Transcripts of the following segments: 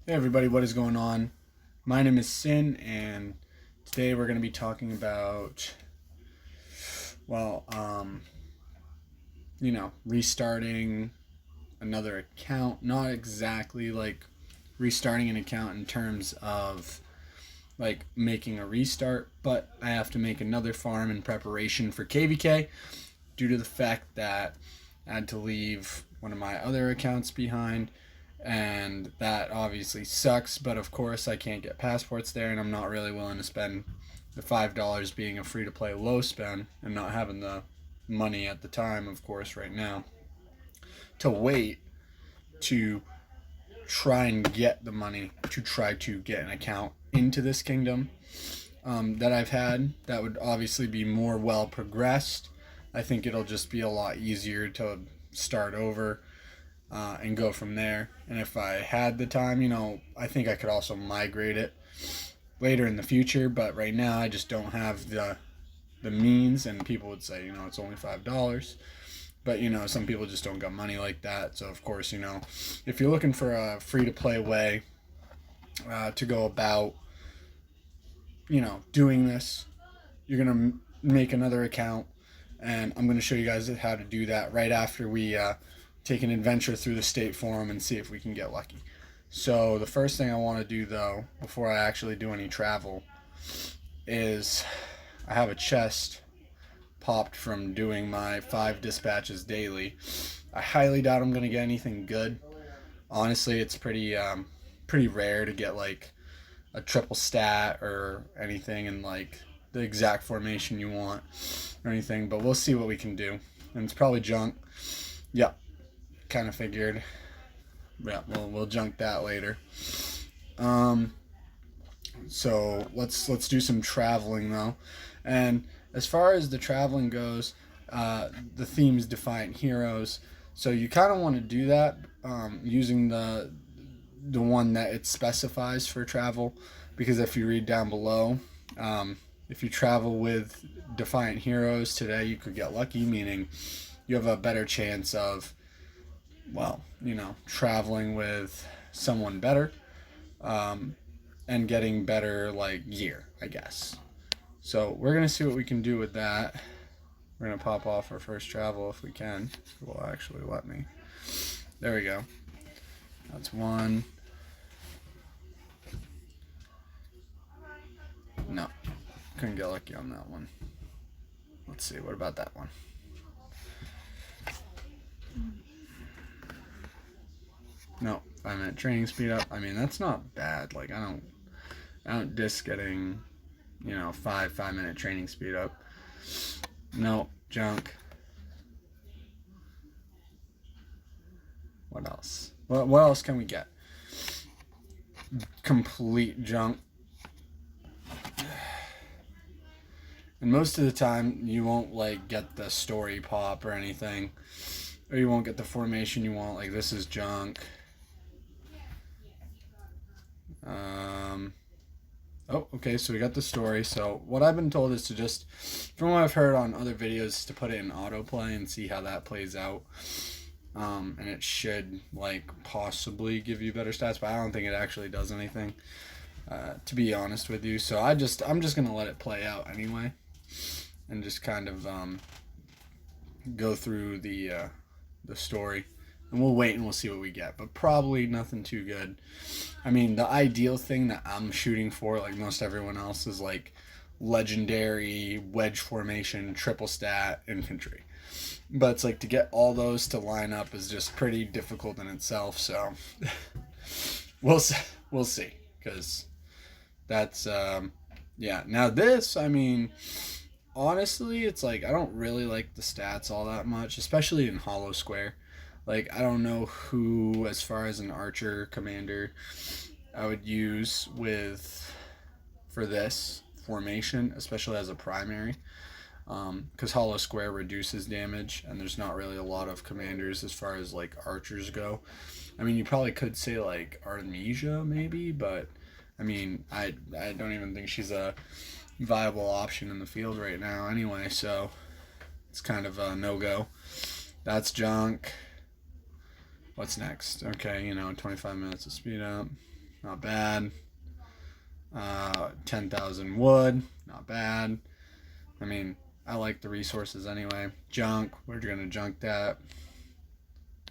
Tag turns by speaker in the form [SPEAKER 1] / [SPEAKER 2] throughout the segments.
[SPEAKER 1] Hey everybody, what is going on? My name is Sin, and today we're going to be talking about, well, restarting another account. Not exactly like restarting an account in terms of like making a restart, but I have to make another farm in preparation for KvK due to the fact that I had to leave one of my other accounts behind, and that obviously sucks. But of course, I can't get passports there, and I'm not really willing to spend the $5 being a free to play low spend and not having the money at the time, of course, right now, to wait to try and get the money to try to get an account into this kingdom that I've had. That would obviously be more well progressed. I think it'll just be a lot easier to start over and go from there. And if I had the time, I think I could also migrate it later in the future. But right now, I just don't have the means. And people would say, it's only $5. But some people just don't got money like that. So of course, if you're looking for a free to play way to go about, doing this, you're gonna make another account, and I'm gonna show you guys how to do that right after we take an adventure through the state forum and see if we can get lucky. So the first thing I want to do though, before I actually do any travel, is I have a chest popped from doing my 5 dispatches daily. I highly doubt I'm gonna get anything good. Honestly, it's pretty rare to get like a triple stat or anything in like the exact formation you want or anything, but we'll see what we can do. And it's probably junk. Yep, kind of figured. Yeah, we'll junk that later. So let's do some traveling though. And as far as the traveling goes, the theme is Defiant Heroes. So you kind of want to do that using the one that it specifies for travel, because if you read down below, if you travel with Defiant Heroes today, you could get lucky, meaning you have a better chance of, traveling with someone better and getting better like gear, I guess. So we're gonna see what we can do with that. We're gonna pop off our first travel if we can. It will actually let me. There we go. That's one. No, couldn't get lucky on that one. Let's see, what about that one? No, 5-minute training speed up. I mean, that's not bad. Like, I don't diss getting, 5-minute training speed up. No, junk. What else? What else can we get? Complete junk. And most of the time, you won't like get the story pop or anything, or you won't get the formation you want. Like, this is junk. Oh, okay, so we got the story. So what I've been told is to just, from what I've heard on other videos, to put it in autoplay and see how that plays out. And it should like possibly give you better stats, but I don't think it actually does anything, to be honest with you. So I'm just gonna let it play out anyway, and just kind of go through the story, and we'll wait and we'll see what we get, but probably nothing too good. I mean, the ideal thing that I'm shooting for, like most everyone else, is like legendary wedge formation, triple stat infantry. But it's like to get all those to line up is just pretty difficult in itself. So we'll see, because that's yeah. Now this, I mean, honestly, it's like I don't really like the stats all that much, especially in Hollow Square. Like, I don't know who, as far as an archer commander, I would use for this formation, especially as a primary. Because Hollow Square reduces damage, and there's not really a lot of commanders as far as like archers go. I mean, you probably could say like Artemisia maybe, but I mean, I don't even think she's a viable option in the field right now anyway, so it's kind of a no-go. That's junk. What's next? Okay, 25 minutes of speed up. not bad. 10,000 wood, not bad. I mean, I like the resources anyway. Junk, we're gonna junk that.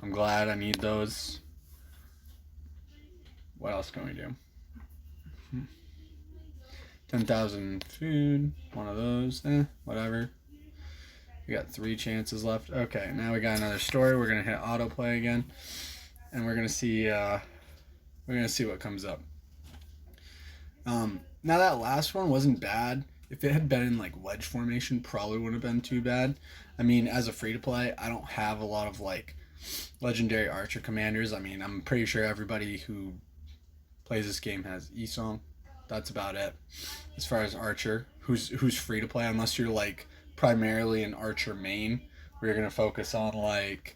[SPEAKER 1] I'm glad I need those. What else can we do? 10,000 food, one of those, whatever. We got 3 chances left. Okay, now we got another story. We're gonna hit autoplay again, and we're gonna see what comes up. Now that last one wasn't bad. If it had been in like wedge formation, probably wouldn't have been too bad. I mean, as a free to play, I don't have a lot of like legendary archer commanders. I mean, I'm pretty sure everybody who plays this game has Esong. That's about it. As far as archer, who's free to play, unless you're like primarily an archer main, where you're gonna focus on like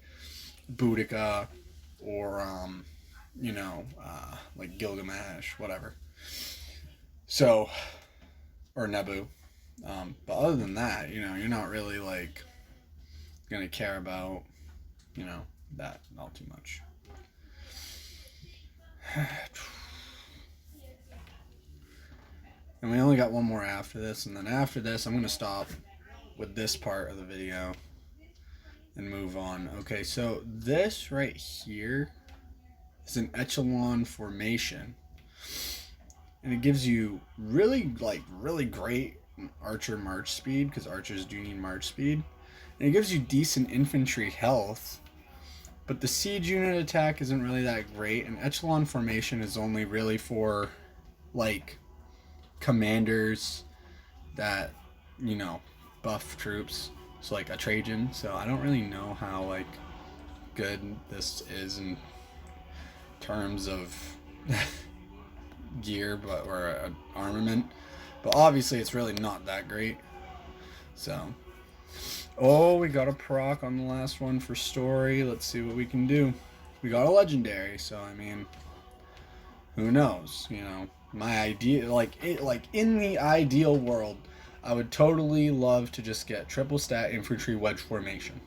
[SPEAKER 1] Boudica or like Gilgamesh, whatever. So, or Nebu. But other than that, you're not really like gonna care about, that all too much. And we only got one more after this, and then after this, I'm gonna stop with this part of the video and move on. Okay, so this right here is an echelon formation, and it gives you really great archer march speed, because archers do need march speed, and it gives you decent infantry health, but the siege unit attack isn't really that great, and echelon formation is only really for like commanders that buff troops, so like a Trajan. So I don't really know how like good this is in terms of gear, or armament, but obviously it's really not that great. So, oh, we got a proc on the last one for story. Let's see what we can do. We got a legendary, so I mean, who knows? My idea, like in the ideal world, I would totally love to just get triple stat infantry wedge formation.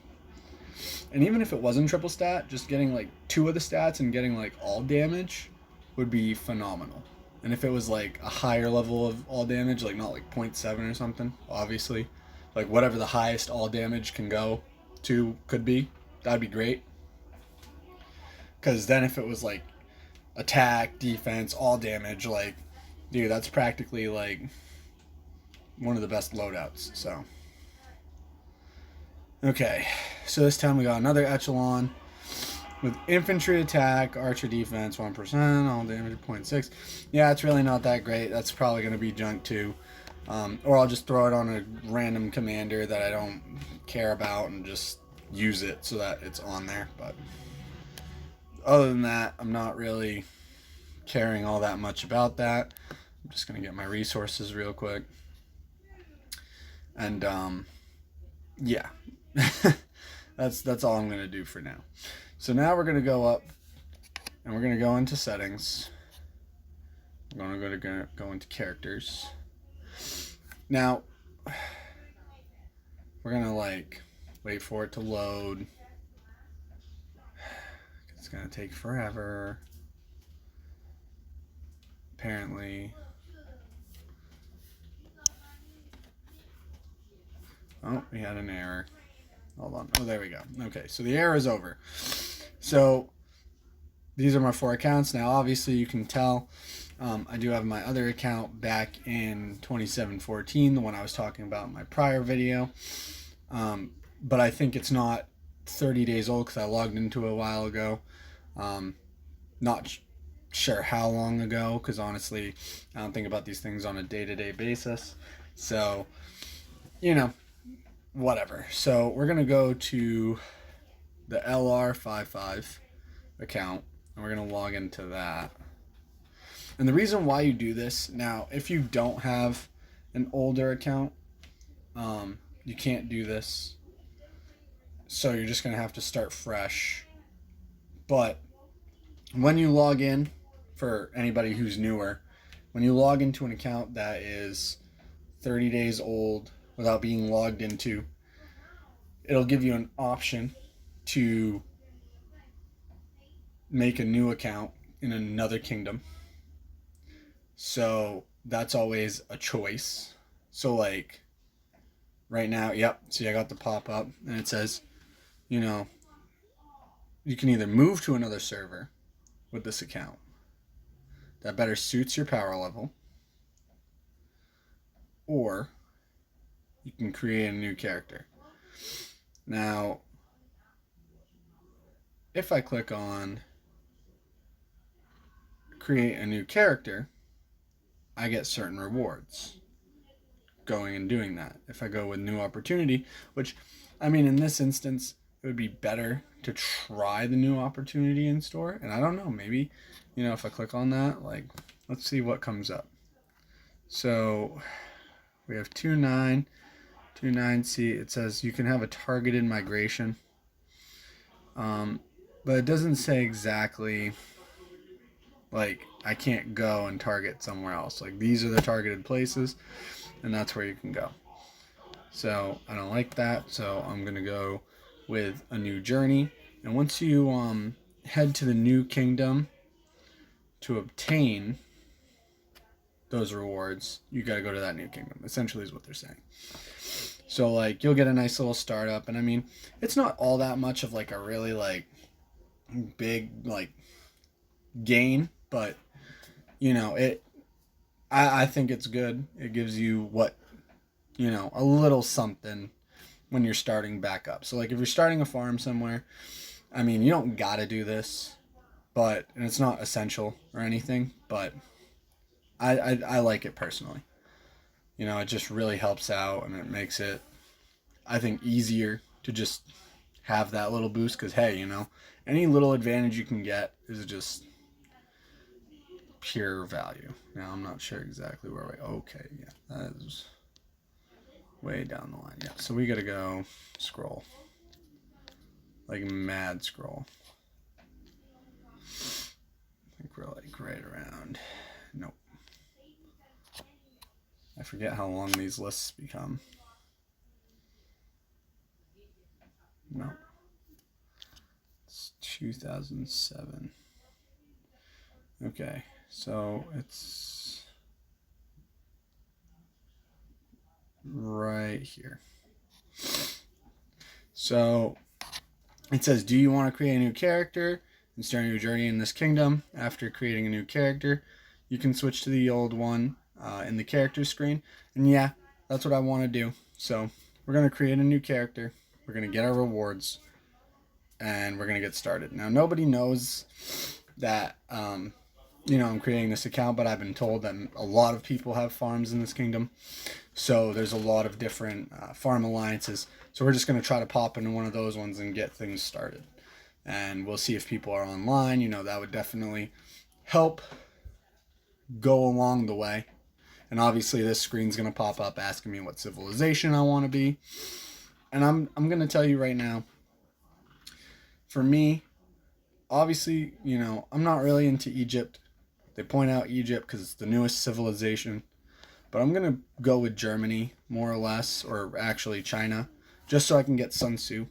[SPEAKER 1] And even if it wasn't triple stat, just getting like 2 of the stats and getting like all damage would be phenomenal. And if it was like a higher level of all damage, like not like 0.7 or something, obviously, like whatever the highest all damage can go to could be, that'd be great. Because then if it was like attack, defense, all damage, like, dude, that's practically like one of the best loadouts. So, okay, so this time we got another echelon with infantry attack, archer defense 1%, all damage 0.6. Yeah, it's really not that great. That's probably going to be junk too. Or I'll just throw it on a random commander that I don't care about and just use it so that it's on there. But other than that, I'm not really caring all that much about that. I'm just going to get my resources real quick. And yeah, that's all I'm going to do for now. So now we're going to go up and we're going to go into settings. I'm going to go into characters. Now, we're going to like wait for it to load. It's going to take forever. Apparently. Oh, we had an error. Hold on. Oh, there we go. Okay, so the error is over. So these are my 4 accounts. Now, obviously, you can tell I do have my other account back in 2714, the one I was talking about in my prior video. But I think it's not 30 days old because I logged into it a while ago. Not sure how long ago, because honestly, I don't think about these things on a day-to-day basis. So, whatever. So we're going to go to the LR55 account, and we're going to log into that. And the reason why you do this, now, if you don't have an older account, you can't do this. So you're just going to have to start fresh. But when you log in, for anybody who's newer, when you log into an account that is 30 days old without being logged into, it'll give you an option to make a new account in another kingdom. So that's always a choice. So like right now, yep, see I got the pop up and it says, you know, you can either move to another server with this account that better suits your power level, or you can create a new character. Now, if I click on create a new character, I get certain rewards going and doing that. If I go with new opportunity, which, I mean, in this instance, it would be better to try the new opportunity in store. And I don't know, maybe, if I click on that, like, let's see what comes up. So we have 2.9, 2.9C. It says you can have a targeted migration. But it doesn't say exactly, like, I can't go and target somewhere else. Like, these are the targeted places, and that's where you can go. So I don't like that, so I'm going to go with a new journey. And once you head to the new kingdom to obtain those rewards, you got to go to that new kingdom, essentially is what they're saying. So, like, you'll get a nice little startup. And, I mean, it's not all that much of, like, a really, like, big, like, gain. But, I think it's good. It gives you what, a little something when you're starting back up. So, like, if you're starting a farm somewhere, I mean, you don't got to do this, and it's not essential or anything, but I like it personally. It just really helps out, and it makes it, I think, easier to just have that little boost because, hey, any little advantage you can get is just pure value. Now, I'm not sure exactly where we, okay, yeah, that is way down the line. Yeah, so we got to go scroll. Like mad scroll. I think we're like right around. Nope. I forget how long these lists become. No. It's 2007. Okay, so it's right here. So it says, do you want to create a new character and start a new journey in this kingdom? After creating a new character, you can switch to the old one in the character screen. And yeah, that's what I want to do. So we're going to create a new character. We're going to get our rewards. And we're going to get started. Now, nobody knows that, I'm creating this account, but I've been told that a lot of people have farms in this kingdom. So there's a lot of different farm alliances. So we're just going to try to pop into one of those ones and get things started. And we'll see if people are online. That would definitely help go along the way. And obviously this screen's going to pop up asking me what civilization I want to be. And I'm going to tell you right now, for me, obviously, I'm not really into Egypt. They point out Egypt because it's the newest civilization. But I'm going to go with Germany, more or less, or actually China, just so I can get Sun Tzu.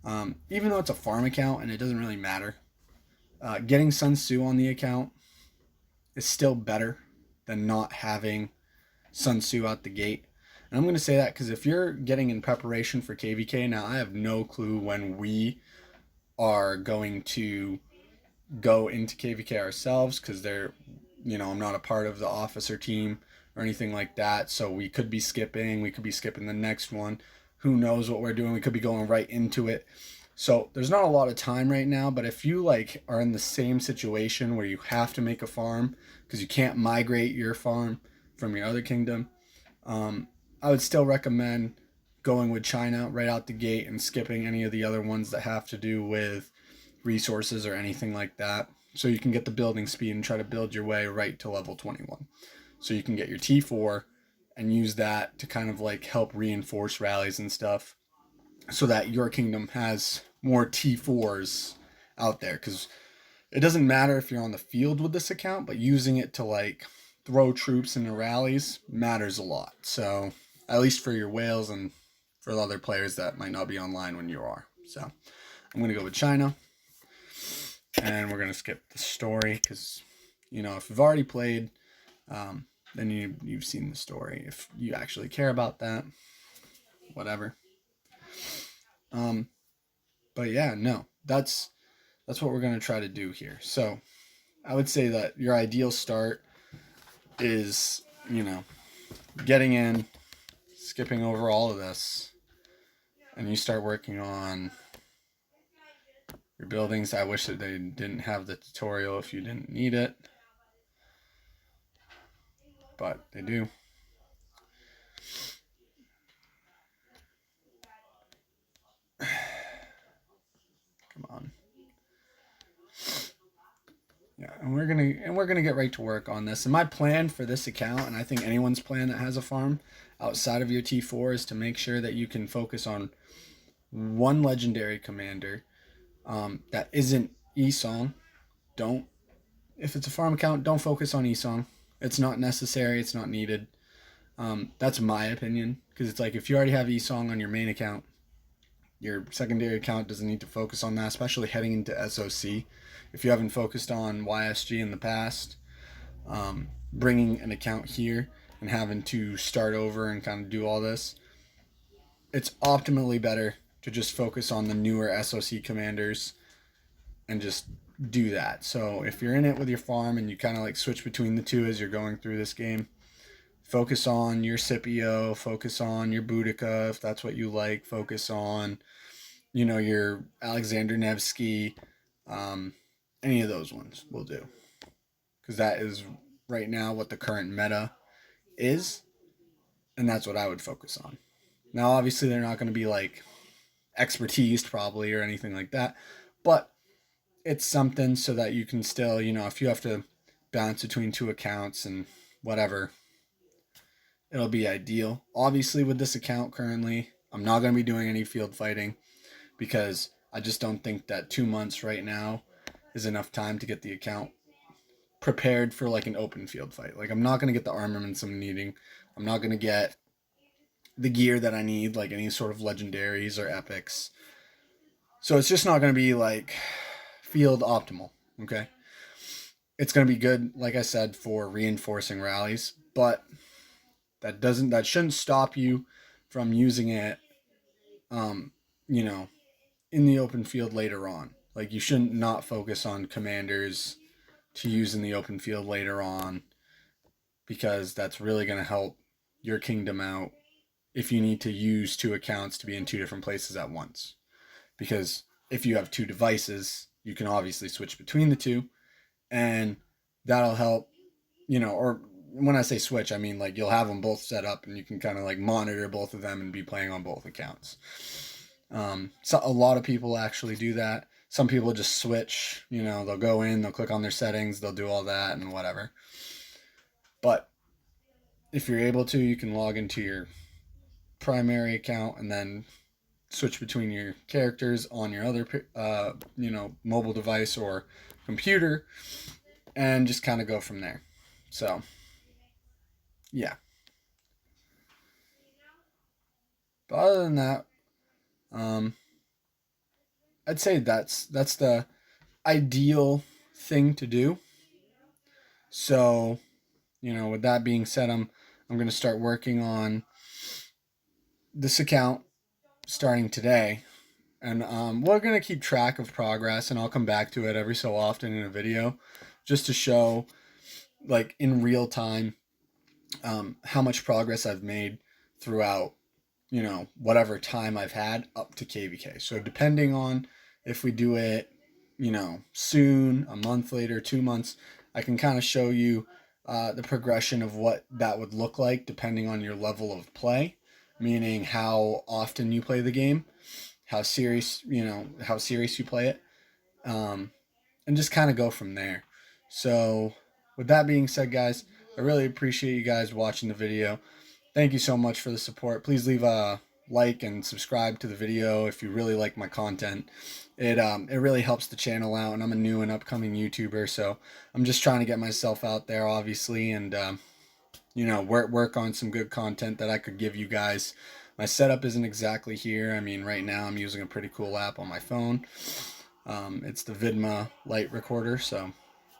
[SPEAKER 1] Even though it's a farm account and it doesn't really matter, getting Sun Tzu on the account is still better than not having Sun Tzu out the gate. And I'm going to say that because if you're getting in preparation for KvK, now I have no clue when we are going to go into KvK ourselves because I'm not a part of the officer team or anything like that. So we could be skipping the next one. Who knows what we're doing? We could be going right into it. So there's not a lot of time right now, but if you are in the same situation where you have to make a farm because you can't migrate your farm from your other kingdom, I would still recommend going with China right out the gate and skipping any of the other ones that have to do with resources or anything like that. So you can get the building speed and try to build your way right to level 21. So you can get your T4 and use that to kind of help reinforce rallies and stuff so that your kingdom has more T4s out there. Because it doesn't matter if you're on the field with this account, but using it to throw troops into rallies matters a lot. So at least for your whales and for the other players that might not be online when you are. So I'm going to go with China. And we're going to skip the story because, if you've already played, then you've seen the story. If you actually care about that, whatever. But yeah, no, that's what we're gonna try to do here. So I would say that your ideal start is, getting in, skipping over all of this, and you start working on your buildings. I wish that they didn't have the tutorial if you didn't need it, but they do. Come on. Yeah, and we're gonna get right to work on this. And my plan for this account, and I think anyone's plan that has a farm outside of your T4, is to make sure that you can focus on one legendary commander that isn't Esong. Don't, if it's a farm account, don't focus on Esong. It's not necessary. It's not needed. That's my opinion, because it's like if you already have Esong on your main account, your secondary account doesn't need to focus on that, especially heading into SOC. If you haven't focused on YSG in the past, bringing an account here and having to start over and kind of do all this, it's optimally better to just focus on the newer SOC commanders and just do that. So if you're in it with your farm and you kind of like switch between the two as you're going through this game, focus on your Scipio, focus on your Boudica if that's what you like, focus on, your Alexander Nevsky, any of those ones will do. Because that is right now what the current meta is, and that's what I would focus on. Now, obviously, they're not going to be like expertise probably or anything like that, but it's something so that you can still, if you have to bounce between two accounts and whatever, it'll be ideal. Obviously, with this account currently, I'm not going to be doing any field fighting because I just don't think that 2 months right now is enough time to get the account prepared for like an open field fight. Like I'm not going to get the armaments I'm needing. I'm not going to get the gear that I need, like any sort of legendaries or epics. So it's just not going to be like field optimal, okay? It's going to be good, like I said, for reinforcing rallies, but that shouldn't stop you from using it you know, in the open field later on. Like you shouldn't not focus on commanders to use in the open field later on, because that's really going to help your kingdom out if you need to use two accounts to be in two different places at once. Because if you have two devices, you can obviously switch between the two, and that'll help, or when I say switch, I mean like you'll have them both set up and you can kind of like monitor both of them and be playing on both accounts. So a lot of people actually do that. Some people just switch, they'll go in, they'll click on their settings, they'll do all that and whatever. But if you're able to, you can log into your primary account and then switch between your characters on your other, mobile device or computer, and just kind of go from there. So, yeah. But other than that, I'd say that's the ideal thing to do. So, with that being said, I'm going to start working on this account starting today, and we're going to keep track of progress, and I'll come back to it every so often in a video just to show like in real time how much progress I've made throughout whatever time I've had up to KvK. So depending on if we do it soon, a month later, 2 months, I can kind of show you the progression of what that would look like depending on your level of play, meaning how often you play the game, how serious you play it, and just kind of go from there. So with that being said, guys, I really appreciate you guys watching the video. Thank you so much for the support. Please leave a like and subscribe to the video if you really like my content. It really helps the channel out, and I'm a new and upcoming YouTuber, so I'm just trying to get myself out there, obviously, and work on some good content that I could give you guys. My setup isn't exactly here. I mean, right now I'm using a pretty cool app on my phone. It's the Vidma Light Recorder, so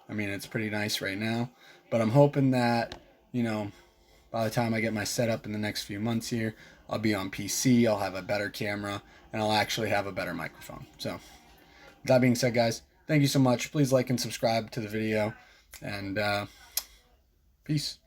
[SPEAKER 1] I mean it's pretty nice right now. But I'm hoping that, you know, by the time I get my setup in the next few months here, I'll be on PC, I'll have a better camera, and I'll actually have a better microphone. So, that being said, guys, thank you so much. Please like and subscribe to the video, and peace.